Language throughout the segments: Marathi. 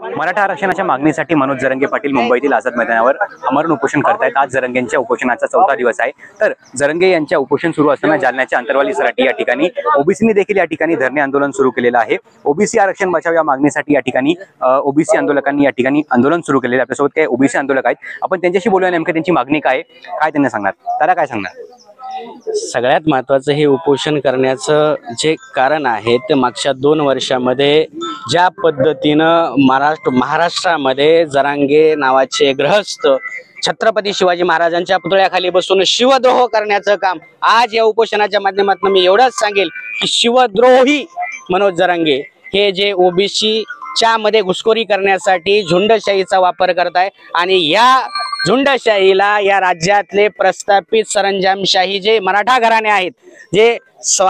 मराठा आरक्षणाच्या मागणीसाठी मनोज जरांगे पाटील मुंबईतील आझाद मैदानावर आमरण उपोषण करतायत। आज जरांगेंच्या उपोषणाचा चौथा दिवस आहे। तर जरांगे यांच्या उपोषण सुरू असताना जालन्याच्या अंतरवाली सराटी या ठिकाणी ओबीसीने देखील या ठिकाणी धरणे आंदोलन सुरू केलेलं आहे। ओबीसी आरक्षण बचाव या मागणीसाठी या ठिकाणी ओबीसी आंदोलकांनी या ठिकाणी आंदोलन सुरू केलेलं आहे। आपल्यासोबत काही ओबीसी आंदोलक आहेत, आपण त्यांच्याशी बोलूया। नेमकं त्यांची मागणी काय त्यांना सांगणार, त्याला काय सांगणार? सगळ्यात महत्त्वाचं हे उपोषण करण्याचं जे कारण आहे ते मागच्या 2 वर्षामध्ये ज्या पद्धतीनं महाराष्ट्रामध्ये जरांगे नावाचे ग्रहस्थ छत्रपती शिवाजी महाराजांच्या पुतळ्याखाली बसून शिवद्रोह करण्याचं काम, आज या उपोषणाच्या माध्यमातून मी एवढंच सांगेल की शिवद्रोही मनोज जरांगे हे जे ओबीसी च्या मध्ये घुसखोरी करण्यासाठी झुंडशाहीचा वापर करताय आणि या झुंडशाहीला या राज्यातले प्रस्थापित सरंजामशाही जे मराठा घराणे आहेत, जे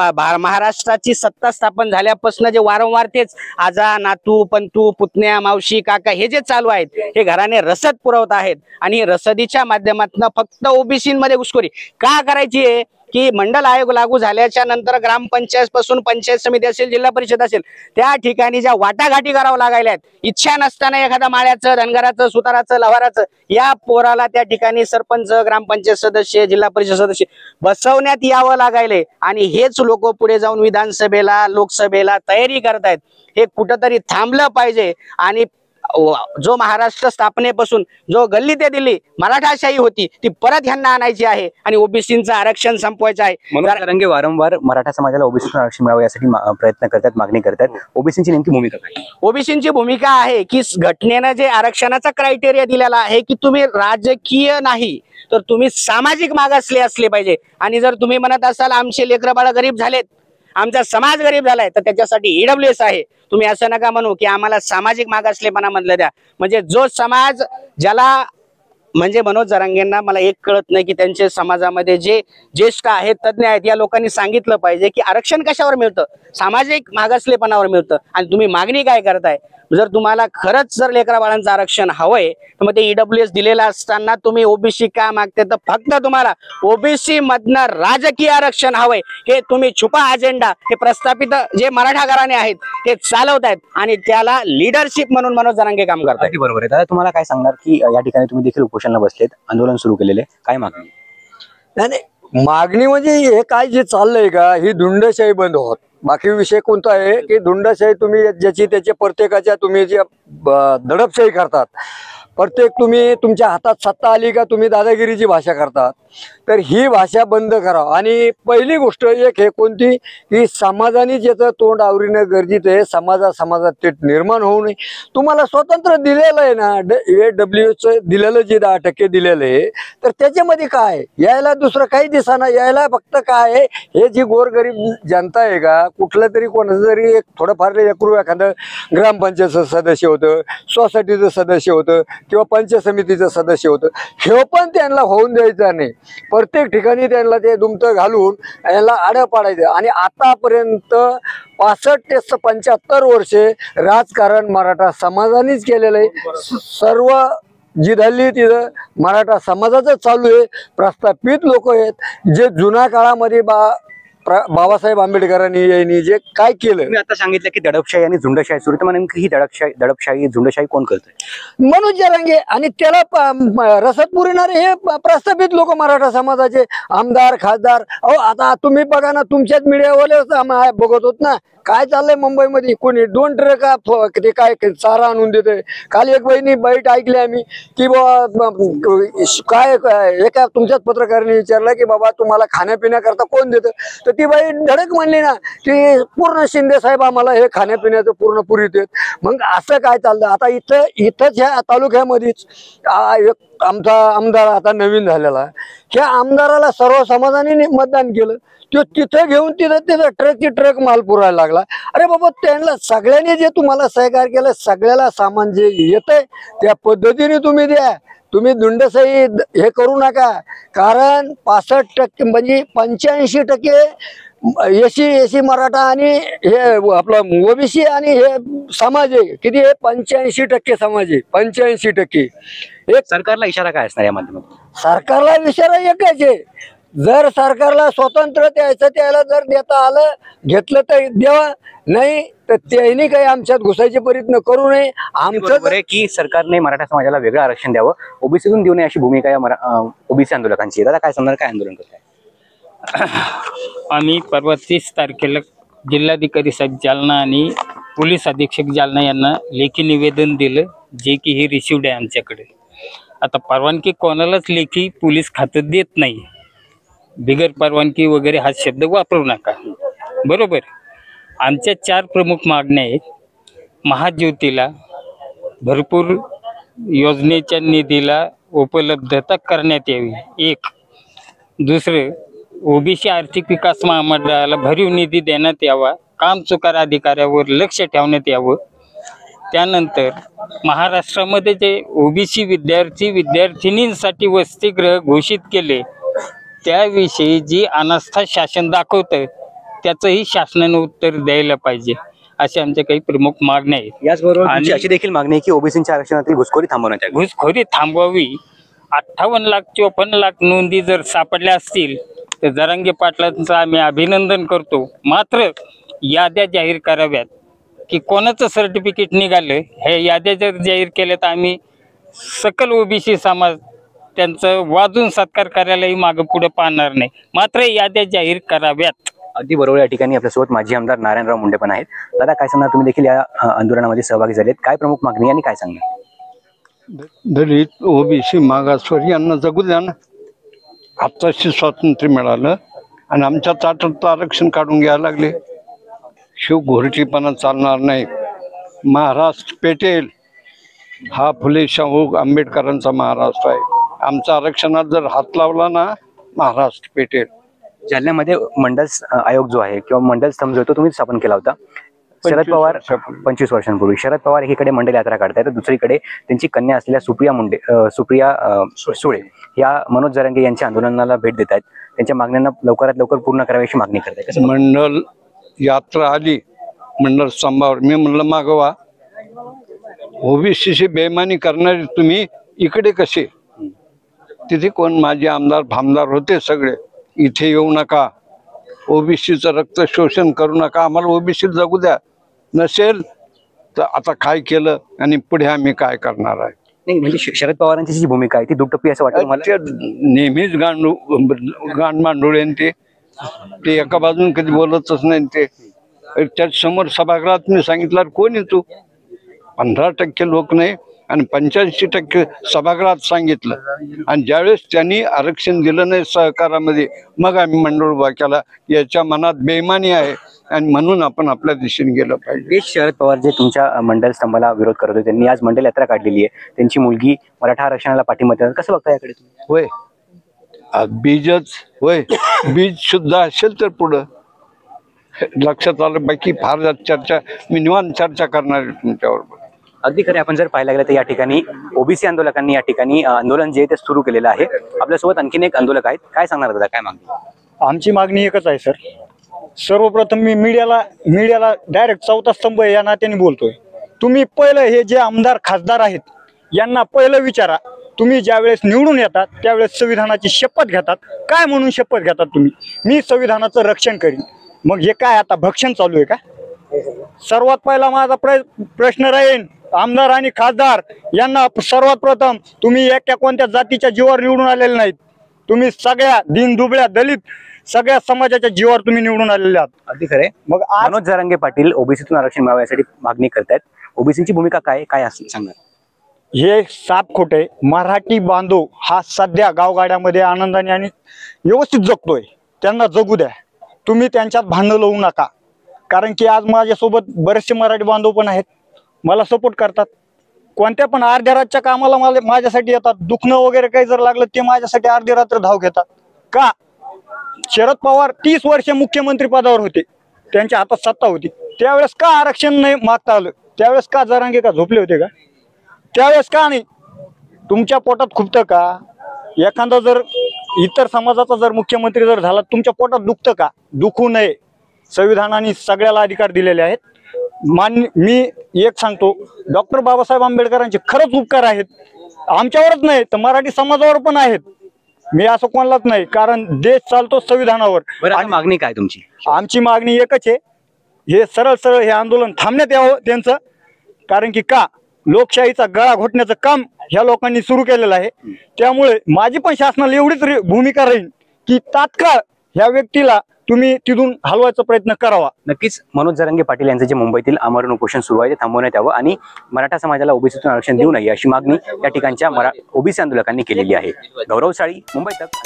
महाराष्ट्राची सत्ता स्थापन झाल्यापासून जे वारंवार तेच आजा नातू पंतू पुतण्या मावशी काका हे जे चालू आहेत, हे घराणे रसद पुरवत आहेत आणि रसदीच्या माध्यमातून फक्त ओबीसीमध्ये घुसखोरी का करायची आहे की मंडल आयोग लागू झाल्याच्या नंतर ग्रामपंचायत पासून पंचायत समिती असेल, जिल्हा परिषद असेल, त्या ठिकाणी ज्या वाटाघाटी करावं लागायला आहेत, इच्छा नसताना एखादा माळ्याचं धनगराचं सुताराचं लवाराचं या पोराला त्या ठिकाणी सरपंच ग्रामपंचायत सदस्य जिल्हा परिषद सदस्य बसवण्यात यावं लागायले आणि हेच लोक पुढे जाऊन विधानसभेला लोकसभेला तयारी करतायत। हे कुठंतरी थांबलं पाहिजे आणि जो महाराष्ट्र स्थापनेपासून जो गल्ली ते दिल्ली मराठाशाही होती ती परत ह्यांना आणायची आहे आणि ओबीसीचं आरक्षण संपवायचं आहे। मनोज जरांगे वारंवार मराठा समाजाला ओबीसी आरक्षण मिळावे यासाठी प्रयत्न करतात, मागणी करतात। ओबीसीची नेमकी भूमिका काय? ओबीसीची भूमिका आहे की घटनेनं जे आरक्षणाचा क्रायटेरिया दिलेला आहे की तुम्ही राजकीय नाही तर तुम्ही सामाजिक मागासले असले पाहिजे आणि जर तुम्ही म्हणत असाल आमचे लेकरं बाळ गरीब झालेत, आमचा समाज गरीब झालाय, तर त्याच्यासाठी ईडब्ल्यूएस आहे। तुम्ही असं नका म्हणू की आम्हाला सामाजिक मागासलेपणा मधलं द्या, म्हणजे जो समाज ज्याला म्हणजे मनोज जरांगेंना मला एक कळत नाही की त्यांचे समाजामध्ये जे ज्येष्ठ आहेत तज्ञ आहेत या लोकांनी सांगितलं पाहिजे की आरक्षण कशावर मिळतं, सामाजिक मागासलेपणावर मिळतं आणि तुम्ही मागणी काय करताय। जर तुम्हाला खरंच जर लेकरा बाळांचं आरक्षण हवंय तर मग ते ईडब्ल्यूएस दिलेलं असताना तुम्ही ओबीसी का मागते, तर फक्त तुम्हाला ओबीसी मधनं राजकीय आरक्षण हवंय। हे तुम्ही छुपा अजेंडा हे प्रस्थापित जे मराठा घराणे आहेत ते चालवतायत आणि त्याला लीडरशिप म्हणून मनोज जरांगे काम करतात। बरोबर आहे दादा, तुम्हाला काय सांगणार की या ठिकाणी तुम्ही देखील उपोषणाला बसलेत, आंदोलन सुरू केलेले, काय मागणी? नाही, मागणी म्हणजे हे काय जे चाललंय का, ही धुंडशाही बंद होत। बाकी विषय कोणता आहे की धुंडशाही तुम्ही ज्याची त्याच्या प्रत्येकाच्या तुम्ही जे दडपशाही करतात, प्रत्येक तुम्ही तुमच्या हातात सत्ता आली का तुम्ही दादागिरीची भाषा करतात, तर ही भाषा बंद करा। आणि पहिली गोष्ट एक हे कोणती की समाजाने ज्याचं तोंड आवरणं गरजेचं आहे, समाजात ते निर्माण होऊ नये। तुम्हाला स्वतंत्र दिलेलं आहे ना, AWचं दिलेलं जे 10% दिलेलं आहे, तर त्याच्यामध्ये काय यायला दुसरं काही दिसाना, यायला फक्त काय आहे, हे जी गोरगरीब जनता आहे का, कुठलं तरी कोणाचं जरी एक थोडंफार एखादं ग्रामपंचायत सदस्य होतं, सोसायटीचं सदस्य होतं किंवा पंचायत समितीचं सदस्य होतं, हे पण त्यांना होऊन द्यायचं नाही। प्रत्येक ठिकाणी त्यांना ते दुमतं घालून याला आडं पाडायचं आणि आतापर्यंत 65 ते 75 वर्षे राजकारण मराठा समाजानेच केलेलं आहे। सर्व जिथली तिथं मराठा समाजाचं चालू आहे। प्रस्थापित लोक आहेत जे जुन्या काळामध्ये बाबासाहेब आंबेडकरांनी यांनी जे काय केलं, मी आता सांगितलं की दडपशाही आणि झुंडशाही सुरू, तर नेमकी ही दडपशाही झुंडशाही कोण करतोय? मनोज जरांगे आणि त्याला रसद पुरवणारे हे प्रस्थापित लोक मराठा समाजाचे आमदार खासदार। अहो आता तुम्ही बघा ना, तुमच्याच मीडियावाले बघत होत ना काय चाललंय मुंबईमध्ये, कोणी 2 ट्रक ते काय चारा आणून देते। काल एक बाईट ऐकली आम्ही की काय एका तुमच्याच पत्रकाराने विचारलं की बाबा तुम्हाला खाण्यापिण्याकरता कोण देतं, तर ती बाई धडक म्हणली ना की पूर्ण शिंदे साहेब आम्हाला हे खाण्यापिण्याचं पूर्ण पुरवतात। मग असं काय चाललं? आता इथंच ह्या तालुक्यामध्येच एक आमचा आमदार आता नवीन झालेला, ह्या आमदाराला सर्व समाजाने मतदान केलं, तो तिथं घेऊन तिथं ट्रक माल पुरायला लागला। अरे बाबा, त्यांना सगळ्यांनी जे तुम्हाला सहकार्य केलं, सगळ्याला सामान जे येतंय त्या पद्धतीने तुम्ही द्या। तुम्ही धुंडशाही हे करू नका, कारण 65% म्हणजे 85% एसी मराठा आणि हे आपलं ओबीसी आणि हे समाज आहे किती आहे, 85% समाज आहे, 85%। सरकारला इशारा काय असणार या माध्यमातून? सरकारला इशारा एकच आहे जर सरकारला स्वातंत्र्य द्यायचं त्याला जर देता आलं घेतलं तर द्यावा, नाही तर त्यांनी काही आमच्यात घुसायचे प्रयत्न करू नये. आमचं बरोबर आहे की सरकारने मराठा समाजाला वेगळं आरक्षण द्यावं, ओबीसीतून देऊ नये अशी भूमिका या ओबीसी आंदोलकांची. दादा काय सांगणार, काय आंदोलन करताय? आम्ही परवा 30 तारखेला जिल्हाधिकारी साहेब जालना आणि पोलीस अधीक्षक जालना यांना लेखी निवेदन दिलं, जे की हे रिसिव्ड आहे आमच्याकडे. आता परवानगी कोणालाच लेखी पोलीस खातं देत नाही. बिगर परवानगी वगैरे हा शब्द वापरू नका, बरोबर. आमच्या 4 प्रमुख मागण्या आहेत. महाज्योतीला भरपूर योजनेच्या निधीला उपलब्धता करण्यात यावी, एक. दुसरं, ओबीसी आर्थिक विकास महामंडळाला भरीव निधी देण्यात यावा, कामचुकार अधिकाऱ्यावर लक्ष ठेवण्यात यावं. त्यानंतर महाराष्ट्रामध्ये जे ओबीसी विद्यार्थिनींसाठी वसतिगृह घोषित केले त्याविषयी जी अनास्था शासन दाखवतं त्याचंही शासनाने उत्तर द्यायला पाहिजे, अशा आमच्या काही प्रमुख मागण्या आहेत. याचबरोबर तुमची अशी देखील मागणी आहे की ओबीसीच्या आरक्षणातील घुसखोरी थांबवण्यात यावी. घुसखोरी थांबवावी. 58 लाख 54 लाख नोंदी जर सापडल्या असतील तर जरांगे पाटलांचं आम्ही अभिनंदन करतो. मात्र याद्या जाहीर कराव्यात की कोणाचं सर्टिफिकेट निघालं, हे याद्या जर जाहीर केल्या तर आम्ही सकल ओबीसी समाज त्यांचं वाजून सत्कार करायलाही मागं पुढे पाहणार नाही. मात्र याद्या जाहीर कराव्यात. अगदी बरोबर. या ठिकाणी आपल्यासोबत माजी आमदार नारायणराव मुंडे पण आहेत. दादा काय सांगणार, तुम्ही देखील या आंदोलनामध्ये सहभागी झालेत, काय प्रमुख मागणी आणि काय सांगणार? दलित ओबीसी मागासवर्गीय यांना जगू द्या ना. आत्ताशी स्वातंत्र्य मिळालं आणि आमच्या ताटात आरक्षण काढून घ्यायला लागले. शिव घोरटीपणा चालणार नाही. महाराष्ट्र पेटेल. हा फुले शाहू आंबेडकरांचा महाराष्ट्र आहे. आमच्या आरक्षणात जर हात लावला ना, महाराष्ट्र पेटेल. जालन्यामध्ये मंडल आयोग जो आहे किंवा मंडल स्तंभ जो आहे तो तुम्ही स्थापन केला होता शरद पवार 25 वर्षांपूर्वी. शरद पवार एकीकडे मंडल यात्रा काढतायत तर दुसरीकडे त्यांची कन्या असलेल्या सुप्रिया सुळे या मनोज जरांगे यांच्या आंदोलनाला भेट देत आहेत. त्यांच्या मागण्यांना लवकरात लवकर पूर्ण करावी अशी मागणी करतायत. मंडल यात्रा आली मंडल स्तंभावर, मी म्हणलं मागवा. ओबीसीची बेमानी करणारे तुम्ही इकडे कसे? तिथे कोण माझे आमदार भामदार होते सगळे. इथे येऊ नका, ओबीसीचं रक्त शोषण करू नका, आम्हाला ओबीसी जगू द्या. नसेल तर आता काय केलं आणि पुढे आम्ही काय करणार आहे. नाही म्हणजे शरद पवारांची जी भूमिका आहे ती दुटप्पी असं वाटतं मला. नेहमीच गांड मांडोळे ते एका बाजून कधी बोलतच नाही. ते त्या समोर सभागृहात मी सांगितलं कोण येतो, 15% लोक नाही आणि 85% सभागृहात सांगितलं. आणि ज्यावेळेस त्यांनी आरक्षण दिलं नाही सहकारामध्ये, मग आम्ही मंडळ उभा केला. याच्या मनात बेईमानी आहे आणि म्हणून आपण आपल्या दिशेने गेलं पाहिजे. शरद पवार जे तुमच्या मंडल स्तंभाला विरोध करत होते त्यांनी आज मंडल यात्रा काढलेली आहे. त्यांची मुलगी मराठा आरक्षणाला पाठिंबा देतात, कसं बघता याकडे तुम्ही? होय, बीजच होय, बीज सुद्धा असेल तर पुढं लक्षात आलं. बाकी फार चर्चा मी निवांत चर्चा करणार आहे तुमच्याबरोबर. अगदी खरे. आपण जर पाहायला गेलं तर या ठिकाणी ओबीसी आंदोलकांनी या ठिकाणी आंदोलन जे आहे ते सुरू केलेलं आहे. आपल्यासोबत आणखीन एक आंदोलक आहेत, काय सांगणार दादा, काय मागणी? आमची मागणी एकच आहे सर. सर्वप्रथम मी मीडियाला डायरेक्ट चौथा स्तंभ या नात्याने बोलतोय. तुम्ही पहिलं हे जे आमदार खासदार आहेत यांना पहिलं विचारा, तुम्ही ज्यावेळेस निवडून येतात त्यावेळेस संविधानाची शपथ घेतात. काय म्हणून शपथ घेतात तुम्ही? मी संविधानाचं रक्षण करीन. मग हे काय आता भक्षण चालू आहे का? सर्वात पहिला माझा प्रश्न राहील, आमदार आणि खासदार यांना सर्वात प्रथम तुम्ही एका कोणत्या जातीच्या जीवावर निवडून आलेले नाहीत. तुम्ही सगळ्या दीनदुबळ्या दलित सगळ्या समाजाच्या जीवावर तुम्ही निवडून आलेले आहात. अगदी खरे. मग मनोज जरांगे पाटील ओबीसीतून आरक्षण मिळावं यासाठी मागणी करतायत. ओबीसीची भूमिका काय असेल सांगणार? हे साप खोटे. मराठी बांधव हा सध्या गावगाड्यामध्ये आनंदाने आणि व्यवस्थित जगतोय. त्यांना जगू द्या. तुम्ही त्यांच्यात भांडण लावू नका. कारण की आज माझ्यासोबत बरेचसे मराठी बांधव पण आहेत, मला सपोर्ट करतात. कोणत्या पण अर्ध्या रातच्या कामाला माझ्यासाठी येतात. दुखणं वगैरे काही जर लागलं ते माझ्यासाठी अर्धी रात्र धाव घेतात. का? शरद पवार 30 वर्ष मुख्यमंत्री पदावर होते, त्यांच्या हातात सत्ता होती. त्यावेळेस का आरक्षण नाही मागता आलं? त्यावेळेस का जरांगे का झोपले होते का? त्यावेळेस का नाही? तुमच्या पोटात खुपतं का? एखादा जर इतर समाजाचा जर मुख्यमंत्री जर झाला तुमच्या पोटात दुखतं का? दुखू नये. संविधानाने सगळ्याला अधिकार दिलेले आहेत. मी एक सांगतो, डॉक्टर बाबासाहेब आंबेडकरांचे खरंच उपकार आहेत. आमच्यावरच नाही तर मराठी समाजावर पण आहेत. मी असं कोणालाच नाही, कारण देश चालतो संविधानावर. बरं आता मागणी काय तुमची? आमची मागणी एकच आहे, हे सरळ सरळ हे आंदोलन थांबण्यात यावं त्यांचं. कारण की का लोकशाहीचा गळा घोटण्याचं काम ह्या लोकांनी सुरू केलेलं आहे. त्यामुळे माझी पण शासनाला एवढीच भूमिका राहील की तात्काळ ह्या व्यक्तीला तुम्ही तिथून हलवायचा प्रयत्न करावा. नक्कीच मनोज जरांगे पाटील यांचं जे मुंबईतील आमरण उपोषण सुरू आहे ते थांबवण्यात यावं आणि मराठा समाजाला ओबीसीतून आरक्षण देऊ नये अशी मागणी या ठिकाणच्या ओबीसी आंदोलकांनी केलेली आहे. गौरव साळी, मुंबई तक.